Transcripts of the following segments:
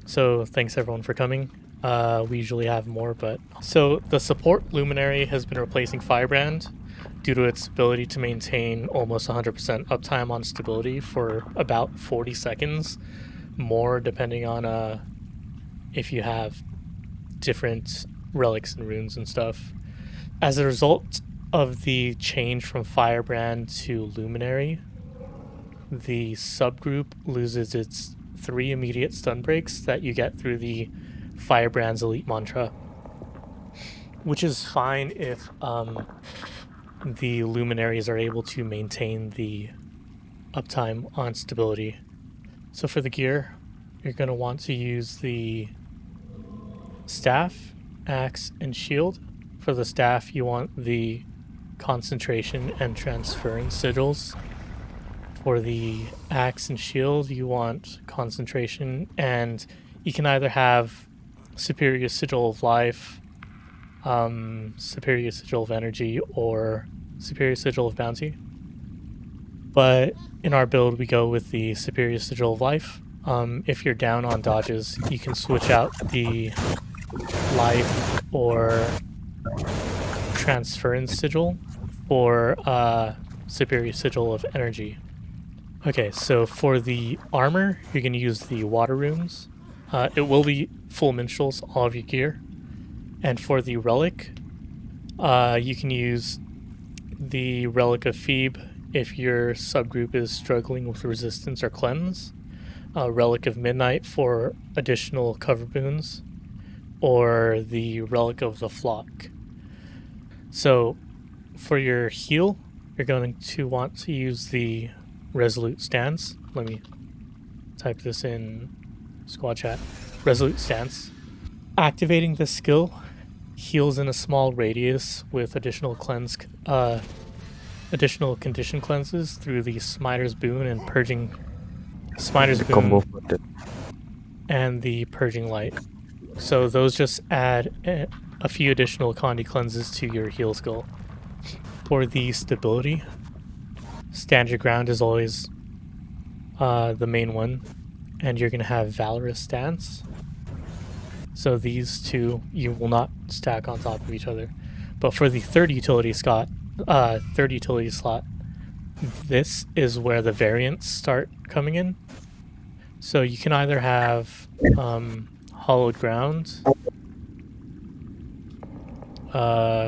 So thanks everyone for coming. We usually have more, but... So the support Luminary has been replacing Firebrand due to its ability to maintain almost 100% uptime on stability for about 40 seconds, more depending on if you have different relics and runes and stuff. As a result of the change from Firebrand to Luminary, the subgroup loses its 3 immediate stun breaks that you get through the Firebrand's elite mantra, which is fine if the Luminaries are able to maintain the uptime on stability. So for the gear, you're going to want to use the staff, axe, and shield. For the staff, you want the concentration and transference sigils. For the axe and shield, you want concentration, and you can either have superior sigil of life, superior sigil of energy, or superior sigil of bounty. But in our build, we go with the superior sigil of life. If you're down on dodges, you can switch out the life or transference sigil for superior sigil of energy. Okay, so for the armor, you're going to use the water runes. It will be full minstrels, all of your gear. And for the relic, you can use the Relic of Phoebe if your subgroup is struggling with resistance or cleanse. Relic of Midnight for additional cover boons. Or the Relic of the Flock. So for your heal, you're going to want to use the Resolute Stance. Let me type this in squad chat. Resolute Stance. Activating this skill heals in a small radius with additional condition cleanses through the Smiter's Boon and Purging Smiter's Boon and the Purging Light. So those just add a few additional Condi cleanses to your heal skill. For the stability, Stand Your Ground is always the main one, and you're going to have Valorous Stance. So these two you will not stack on top of each other. But for the third utility slot, this is where the variants start coming in. So you can either have Hollowed Ground,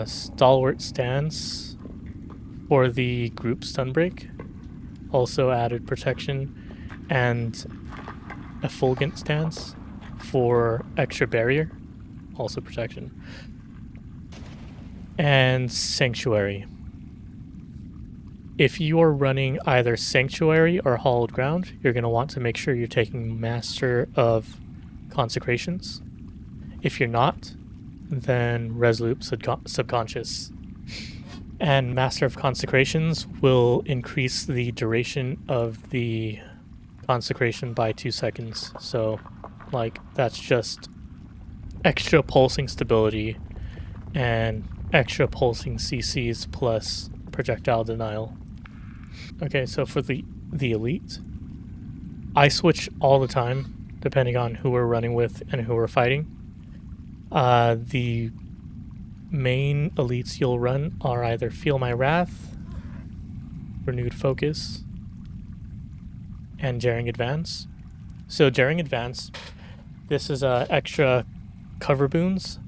Stalwart Stance for the group stun break, also added protection, and Effulgent Stance for extra barrier, also protection, and Sanctuary. If you are running either Sanctuary or Hollowed Ground, you're going to want to make sure you're taking Master of Consecrations. If you're not, then Resolute Subconscious. And Master of Consecrations will increase the duration of the consecration by 2 seconds. So, like, that's just extra pulsing stability and extra pulsing CCs plus projectile denial. Okay, so for the elite, I switch all the time, depending on who we're running with and who we're fighting. The main elites you'll run are either Feel My Wrath, Renewed Focus, and Daring Advance. So Daring Advance, this is extra cover boons,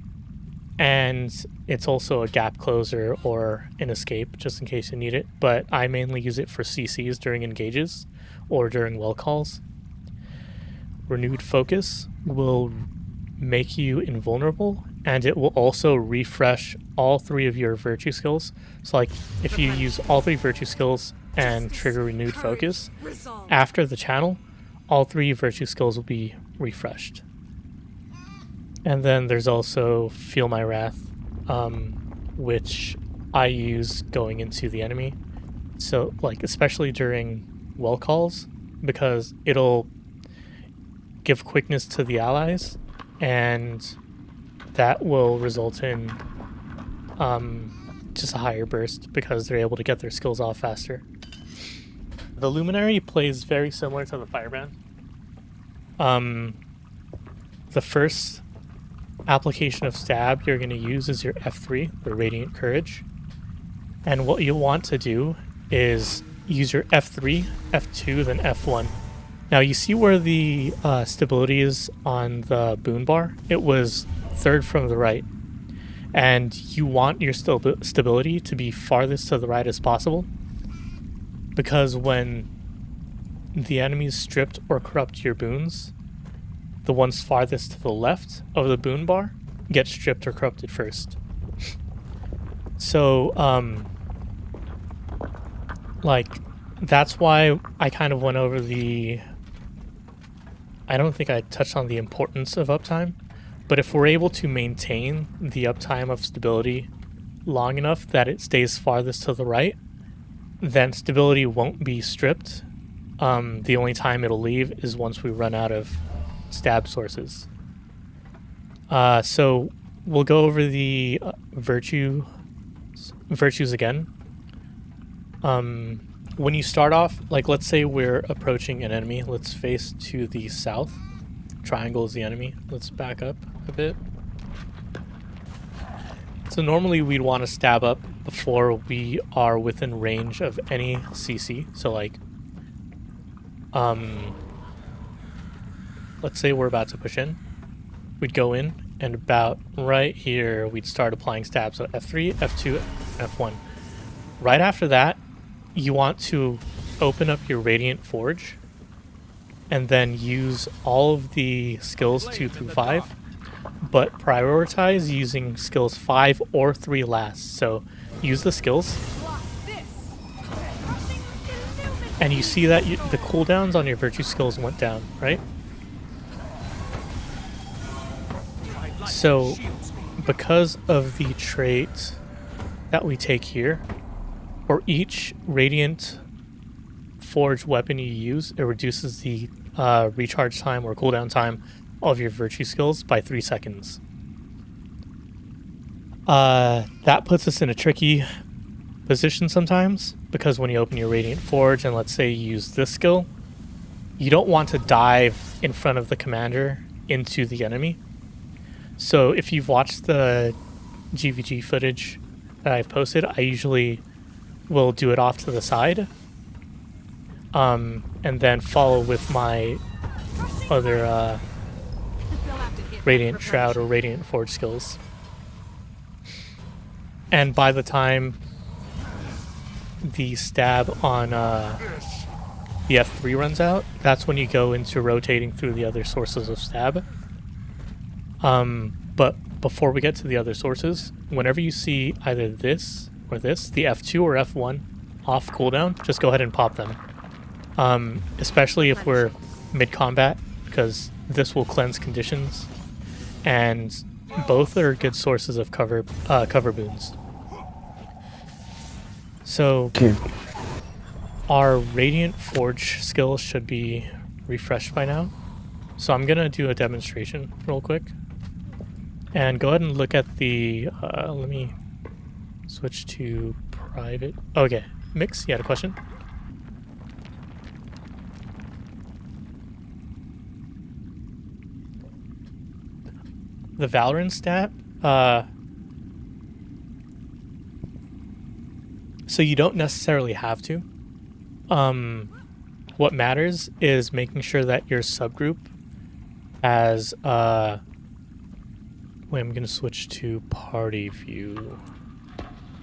and it's also a gap closer or an escape, just in case you need it. But I mainly use it for CCs during engages or during well calls. Renewed Focus will make you invulnerable, and it will also refresh all 3 of your virtue skills. So like if you use all 3 virtue skills and trigger Renewed Focus, after the channel, all 3 virtue skills will be refreshed. And then there's also Feel My Wrath, which I use going into the enemy. So like especially during well calls, because it'll give quickness to the allies, and that will result in just a higher burst because they're able to get their skills off faster. The Luminary plays very similar to the Firebrand. the first application of stab you're going to use is your F3, the Radiant Courage. And what you want to do is use your F3, F2, then F1. Now you see where the stability is on the boon bar? It was third from the right. And you want your stability to be farthest to the right as possible, because when the enemies stripped or corrupt your boons, the ones farthest to the left of the boon bar get stripped or corrupted first. So, like, that's why I kind of went over the... I don't think I touched on the importance of uptime, but if we're able to maintain the uptime of stability long enough that it stays farthest to the right, then stability won't be stripped. The only time it'll leave is once we run out of stab sources. So we'll go over the virtues again. When you start off, like let's say we're approaching an enemy, let's face to the south. Triangle is the enemy. Let's back up a bit. So normally we'd want to stab up before we are within range of any CC. So like, let's say we're about to push in. We'd go in, and about right here, we'd start applying stabs. So F3, F2, F1. Right after that, you want to open up your Radiant Forge, and then use all of the skills 2 through 5, but prioritize using skills 5 or 3 last. So use the skills, and you see that the cooldowns on your virtue skills went down, right? So because of the trait that we take here, for each Radiant Forge weapon you use, it reduces the recharge time or cooldown time of your virtue skills by 3 seconds. That puts us in a tricky position sometimes, because when you open your Radiant Forge and let's say you use this skill, you don't want to dive in front of the commander into the enemy. So if you've watched the GVG footage that I've posted, I usually will do it off to the side, and then follow with my other Radiant Shroud or Radiant Forge skills. And by the time the stab on the F3 runs out, that's when you go into rotating through the other sources of stab. But before we get to the other sources, whenever you see either this or this, the F2 or F1 off cooldown, just go ahead and pop them. Especially if we're mid-combat, because this will cleanse conditions, and both are good sources of cover boons. So our Radiant Forge skill should be refreshed by now. So I'm gonna do a demonstration real quick, and go ahead and look at the. Let me switch to private. Okay, Mix, you had a question? The Valorant stat, so you don't necessarily have to. What matters is making sure that your subgroup has, wait, I'm going to switch to party view.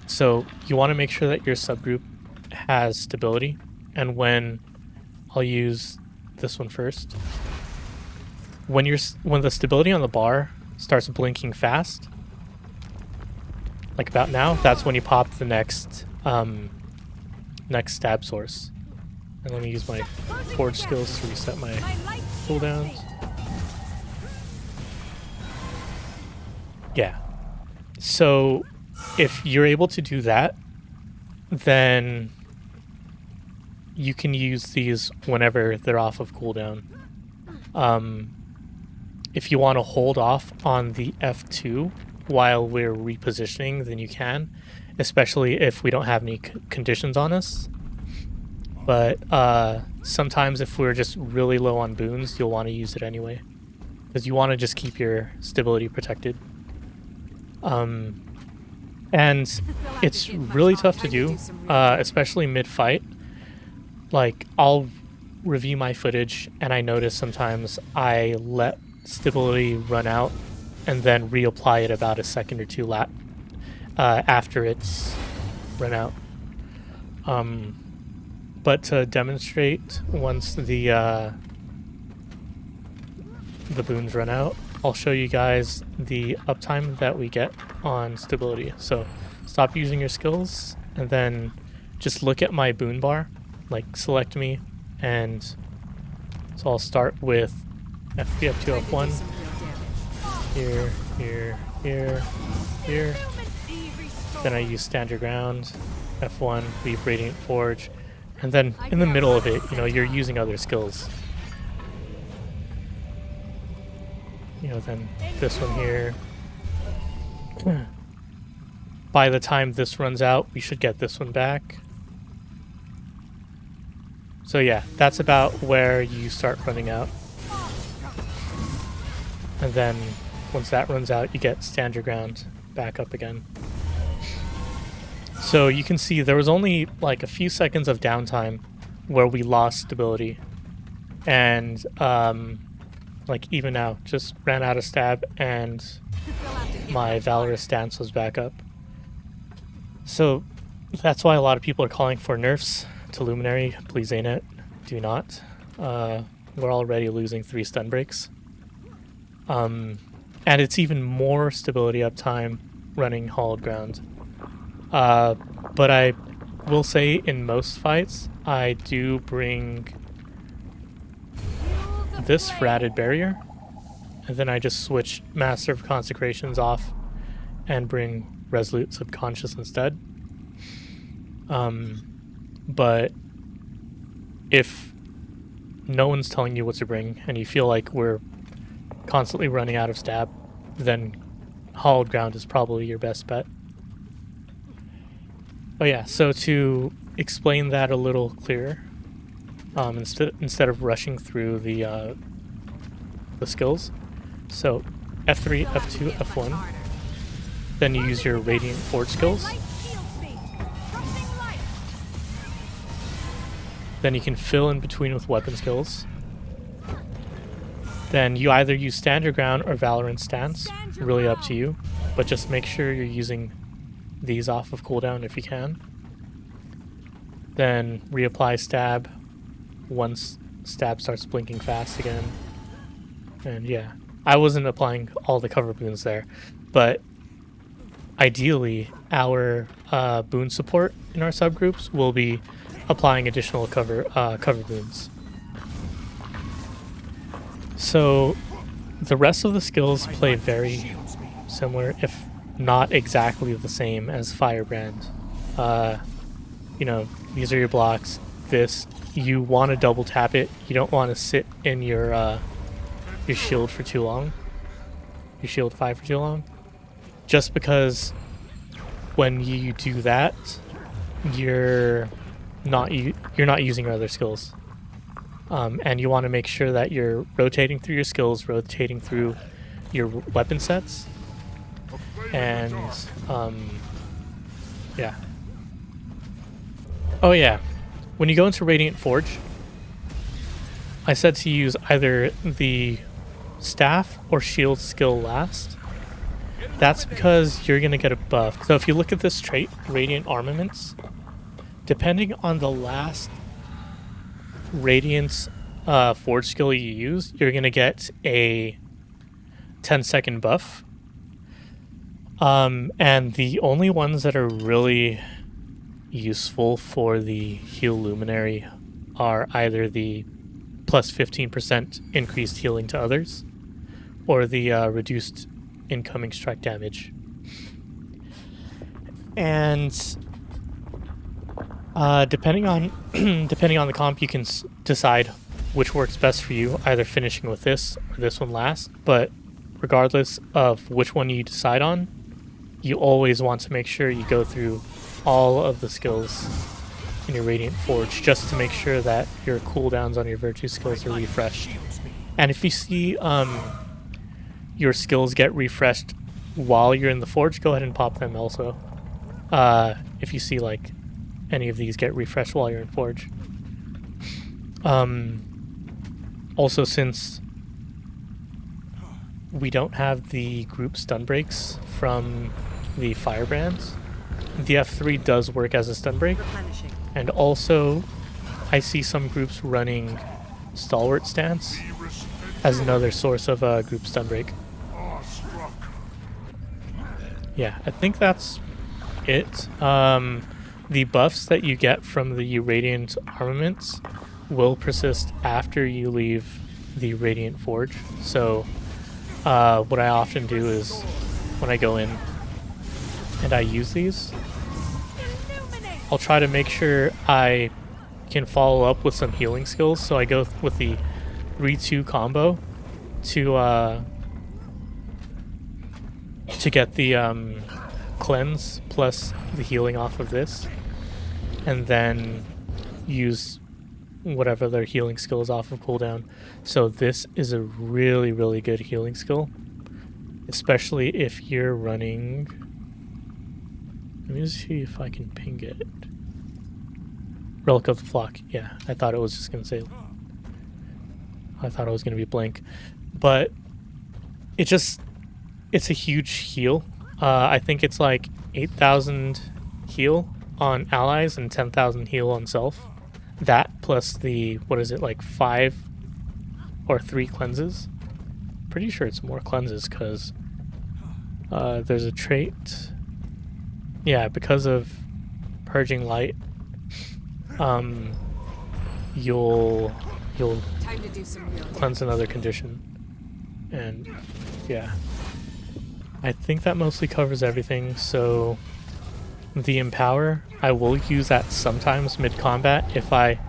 So you want to make sure that your subgroup has stability, and when, I'll use this one first. When the stability on the bar starts blinking fast, like about now, that's when you pop the next stab source. And let me use my forge skills to reset my cooldowns. Yeah. So if you're able to do that, then you can use these whenever they're off of cooldown. If you want to hold off on the F2 while we're repositioning, then you can, especially if we don't have any conditions on us. But sometimes if we're just really low on boons, you'll want to use it anyway. because you want to just keep your stability protected. And it's really tough to do, especially mid-fight. Like, I'll review my footage, and I notice sometimes I let stability run out and then reapply it about a second or two after it's run out. But to demonstrate, once the boons run out, I'll show you guys the uptime that we get on stability. So stop using your skills and then just look at my boon bar, like select me, and so I'll start with F2, F1, here, here, here, here. Then I use stand your ground, F1, leave Radiant Forge, and then in the middle of it, you know, you're using other skills. You know, then this one here. By the time this runs out, we should get this one back. So yeah, that's about where you start running out. And then once that runs out, you get stand your ground back up again. So you can see there was only like a few seconds of downtime where we lost stability. And like even now, just ran out of stab and my Valorous stance was back up. So that's why a lot of people are calling for nerfs to Luminary. Please ain't it. Do not. We're already losing 3 stun breaks. And it's even more stability uptime running Hallowed Ground. But I will say in most fights, I do bring this Ratted Barrier, and then I just switch Master of Consecrations off and bring Resolute Subconscious instead. But if no one's telling you what to bring and you feel like we're constantly running out of stab, then Hallowed Ground is probably your best bet. Oh yeah, so to explain that a little clearer, instead of rushing through the skills, so F3, F2, F1, then you use your Radiant Forge skills. Then you can fill in between with weapon skills. Then you either use Stand Your Ground or Valorant Stance, really up to you, but just make sure you're using these off of cooldown if you can. Then reapply stab once stab starts blinking fast again. And yeah, I wasn't applying all the cover boons there, but ideally our boon support in our subgroups will be applying additional cover boons. So the rest of the skills play very similar, if not exactly the same as Firebrand. You know, these are your blocks. This, you want to double tap it. You don't want to sit in your shield for too long. Your shield 5 for too long. Just because when you do that, you're not using your other skills. And you want to make sure that you're rotating through your skills, rotating through your weapon sets, and yeah. Oh yeah, when you go into Radiant Forge, I said to use either the staff or shield skill last. That's because you're going to get a buff. So if you look at this trait, Radiant Armaments, depending on the last Radiance Forge skill you use, you're going to get a 10-second buff. And the only ones that are really useful for the Heal Luminary are either the plus 15% increased healing to others or the reduced incoming strike damage. And depending on the comp, you can decide which works best for you, either finishing with this or this one last. But regardless of which one you decide on, you always want to make sure you go through all of the skills in your Radiant Forge just to make sure that your cooldowns on your virtue skills are refreshed. And if you see your skills get refreshed while you're in the forge, go ahead and pop them also. If you see like any of these get refreshed while you're in forge. Also, since we don't have the group stun breaks from the firebrands, the F3 does work as a stun break. And also, I see some groups running stalwart stance as another source of a group stun break. Yeah, I think that's it. The buffs that you get from the Radiant armaments will persist after you leave the Radiant Forge. So what I often do is when I go in and I use these, I'll try to make sure I can follow up with some healing skills. So I go with the 3-2 combo to get the cleanse plus the healing off of this, and then use whatever their healing skill is off of cooldown. So this is a really, really good healing skill, especially if you're running... Let me see if I can ping it. Relic of the Flock. Yeah, I thought it was just going to say... I thought it was going to be blank. But it's a huge heal. I think it's like 8,000 heal on allies and 10,000 heal on self. That plus the, what is it, like 5 or 3 cleanses? Pretty sure it's more cleanses because there's a trait. Yeah, because of Purging Light, you'll Time to do some real cleanse another condition. And yeah, I think that mostly covers everything. So the Empower, I will use that sometimes mid-combat if I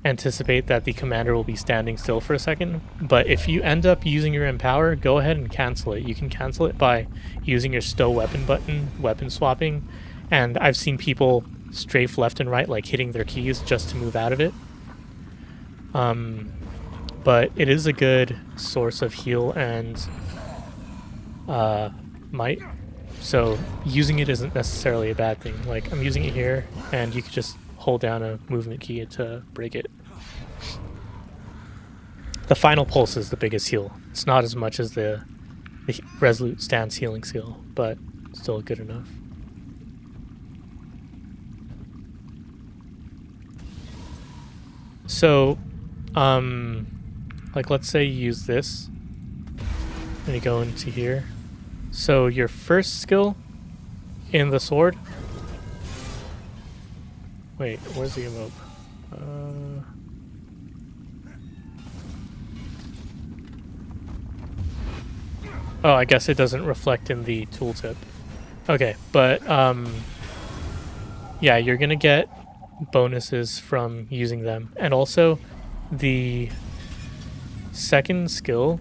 anticipate that the commander will be standing still for a second. But if you end up using your Empower, go ahead and cancel it. You can cancel it by using your stow weapon button, weapon swapping, and I've seen people strafe left and right, like hitting their keys just to move out of it. But it is a good source of heal and might. So using it isn't necessarily a bad thing. Like, I'm using it here, and you could just hold down a movement key to break it. The final pulse is the biggest heal. It's not as much as the Resolute stance healing skill, but still good enough. So, like, let's say you use this, and you go into here. So your first skill in the sword... Wait, where's the emote? Oh, I guess it doesn't reflect in the tooltip. Okay, but yeah, you're gonna get bonuses from using them. And also, the second skill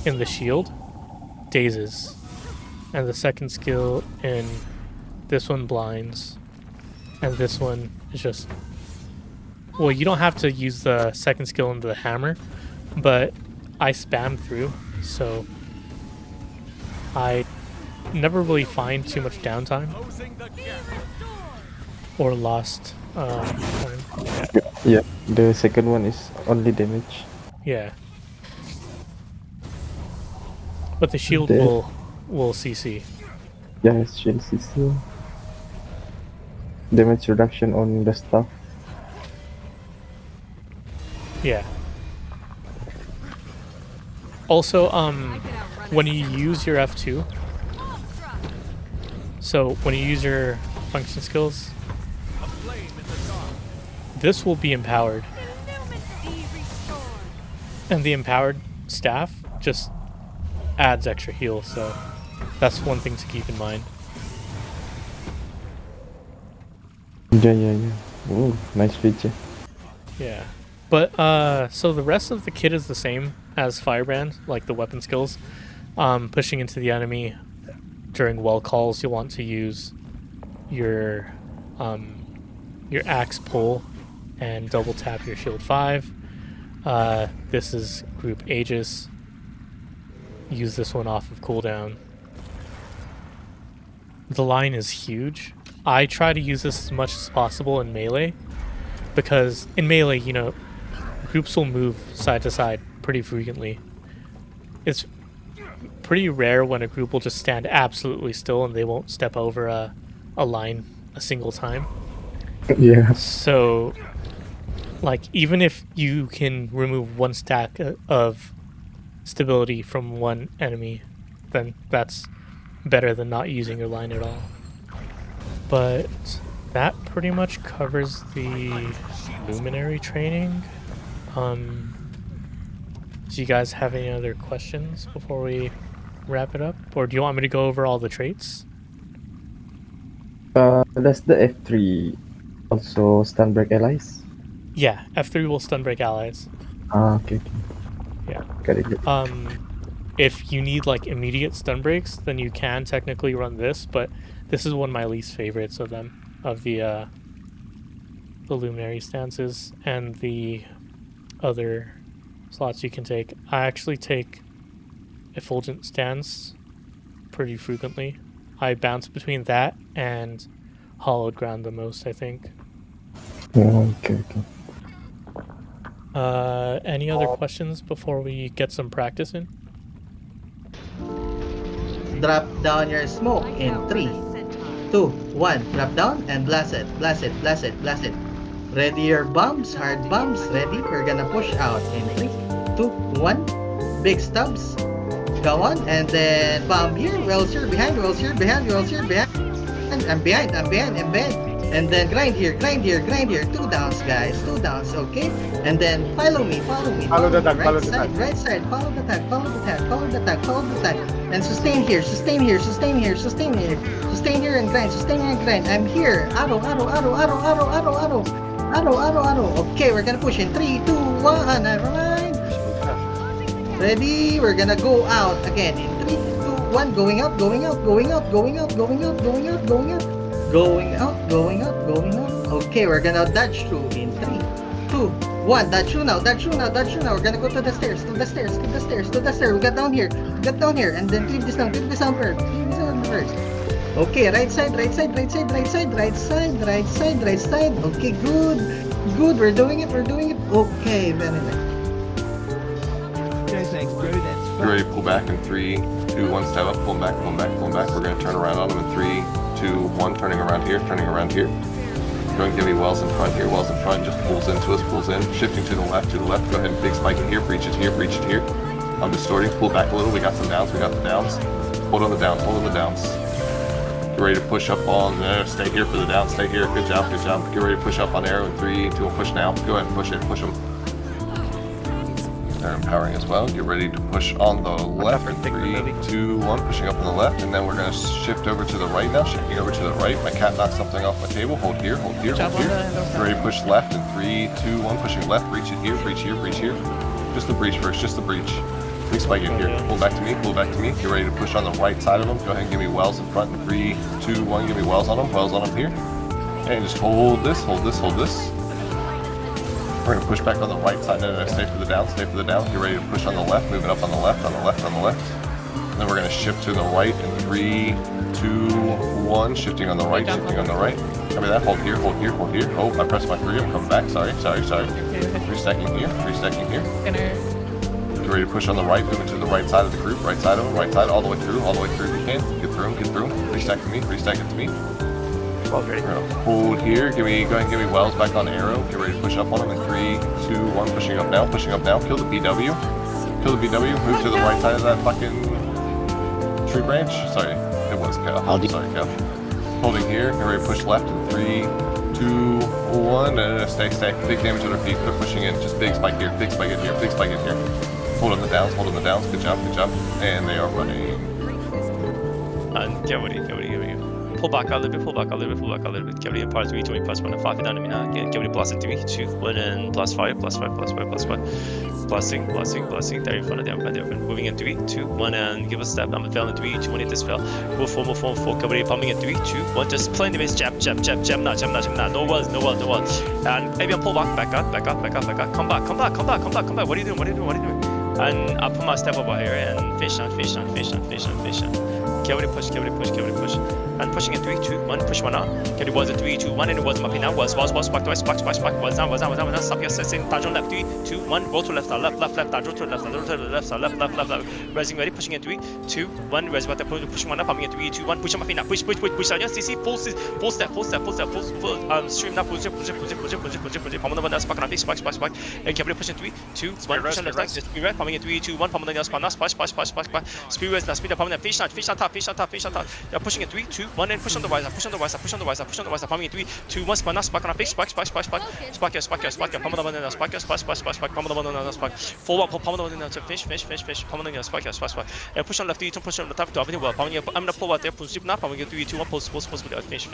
in the shield dazes, and the second skill in this one blinds, and this one is just... Well, you don't have to use the second skill into the hammer, but I spam through, so I never really find too much downtime or lost time. Yeah, the second one is only damage. Yeah. But the shield will CC. Yeah, it's shield CC. Damage reduction on the staff. Yeah. Also, when you use your F2, so when you use your function skills, this will be empowered. And the empowered staff just adds extra heal, so that's one thing to keep in mind. Yeah. Ooh, nice feature. Yeah. But, so the rest of the kit is the same as Firebrand, like the weapon skills. Pushing into the enemy during well calls, you'll want to use your axe pull and double tap your shield 5. This is group Aegis. use this one off of cooldown. The line is huge. I try to use this as much as possible in melee, because in melee, you know, groups will move side to side pretty frequently. It's pretty rare when a group will just stand absolutely still and they won't step over a line a single time. Yeah. So, like, even if you can remove one stack of stability from one enemy, then that's better than not using your line at all. But that pretty much covers the Luminary training. Do you guys have any other questions before we wrap it up? Or do you want me to go over all the traits? Does the F3 also stun break allies? Yeah, F3 will stun break allies. Okay. Yeah. Got it. If you need like immediate stun breaks, then you can technically run this, but this is one of my least favorites of them, of the Luminary stances and the other slots you can take. I actually take Effulgent stance pretty frequently. I bounce between that and Hollowed Ground the most, I think. Okay. Any other questions before we get some practice in? Drop down your smoke in 3, 2, 1. Drop down and blast it. Blast it. Blast it. Blast it. Ready your bombs. Hard bombs. Ready. We're gonna push out in 3, 2, 1. Big stubs. Go on and then bomb here. Wells here behind. Wells here behind. Wells here behind. I'm behind. I'm behind. I'm behind. And then grind here. Grind here. Grind here. 2 downs, guys. 2 downs. Okay. And then follow me. Follow me. Follow the tag, right follow the side. tag. Right side. Follow the tag. Follow the tag. Follow the tag. Follow the tag. And sustain here. Sustain here. Sustain here. Sustain here. Sustain here and grind. Sustain here and grind. I'm here. Auto. Auto. Auto. Auto. Auto. Auto. Auto. Auto. Auto. Auto. Okay, we're gonna push in 3, 2, 1. Nevermind. Ready? We're gonna go out again in 3, 2, 1. Going out. Going out. Going out. Going out. Going out. Going out. Going out. Going out. Going out. Going out. Okay, we're gonna dodge through in 3, 2, 1. Dodge through now. Dodge through now. Dodge through now. We're gonna go to the stairs. To the stairs. To the stairs. To the stairs. We got down here. We got down here. And then cleave this down. Cleave this down first. Cleave this down first. Okay, right side. Right side. Right side. Right side. Right side. Right side. Right side. Okay, good. Good. We're doing it. We're doing it. Okay, very nice. You're ready to pull back in 3, 2, 1. Step up, pull back, pull back, pull back. We're going to turn around on them in 3, 2, 1. Turning around here, turning around here. Go and give me wells in front here, wells in front. Just pulls into us, pulls in. Shifting to the left, to the left. Go ahead and big spike it here, breach it here, breach it here. I'm distorting, pull back a little. We got some downs, we got the downs. Hold on the downs, hold on the downs. Get ready to push up on there. Stay here for the down, stay here. Good job, good job. Get ready to push up on arrow in 3, 2, 1. Push now. Go ahead and push it, push them. They're empowering as well. Get ready to push on the left in 3, 2, 1. Pushing up on the left, and then we're going to shift over to the right now. Shifting over to the right. My cat knocked something off my table. Hold here, hold here, hold here. Get ready to push left in 3, 2, 1. Pushing left. Breach it here, breach here, breach here. Just the breach first, just the breach. Big spike in here. Pull back to me, pull back to me. Get ready to push on the right side of them. Go ahead and give me wells in front in 3, 2, 1. Give me wells on them, wells on them here. And just hold this, hold this, hold this. We're going to push back on the right side. No, stay for the down, stay for the down. Get ready to push on the left, moving up on the left, on the left, on the left. And then we're going to shift to the right in 3, 2, 1. Shifting on the right, shifting on the right. Copy that. Hold here, hold here, hold here. Oh, I pressed my 3. I'm coming back. Sorry. Restacking here, restacking here. Get ready to push on the right, moving to the right side of the group. Right side of them, right side, all the way through if you can. Get through them, get through them. Restack to me, restack it to me. Ready. We're gonna hold here. Go ahead and give me wells back on arrow. Get ready to push up on them in 3, 2, 1. Pushing up now. Pushing up now. Kill the BW. Kill the BW. Move to the right side of that fucking tree branch. Sorry, it was Cal. Sorry, Cal. Holding here. Get ready to push left in 3, 2, 1. No, stay. Big damage on their feet. They're pushing in. Just big spike here. Big spike in here. Big spike in here. Hold on the downs. Hold on the downs. Good job. Good job. And they are running. Get ready. Pull back a little bit, pull back a little bit. Get ready in part 3, 20 plus 1 and 5 down to me now. Get ready, blast in 3, 2, 1 and plus 5. Blessing. There in front of them. Moving in 3, 2, 1 and give a step. I'm a fail in 3, 2, 1 hit this fail. Move 4. Get ready, pumping in 3, 2, 1. Just playing the base. Jab. Now. No walls. And everyone pull back up. Come back. What are you doing? And I'll put my step over here and fish on. Carefully push. And pushing in 3, 2, 1, push 1 out. Okay, it was a 3, 2, 1, and it was mapping out. Was, back, twice, back. Was down. Stop your sitting. Down left, 3, 2, 1, roll to left, left. Down to left, left. Resing ready, pushing in 3, 2, 1, res back, pushing 1 up, coming in 3, 2, 1, push up, mapping out. Push down. CC, full step. Stream now, push. Palm on the spark, and spark. And carefully pushing 3, 2, 1, push on left, just speed red, coming in 3, 2, 1, palm on the spark, splash. Speed red, now speed up, palm on fish on top. They're pushing in 3, 2, 1, and push on the riser, palm in 3, 2, 1, spark on a fish, spark, palm on the banana, spark, palm on the banana, spark, forward, palm on the banana, fish, palm on the spark, and push on left, 3, 2, push on the top, to avenue, palm on I'm gonna pull out there, push now, palm on 3, 2, 1, post, fish.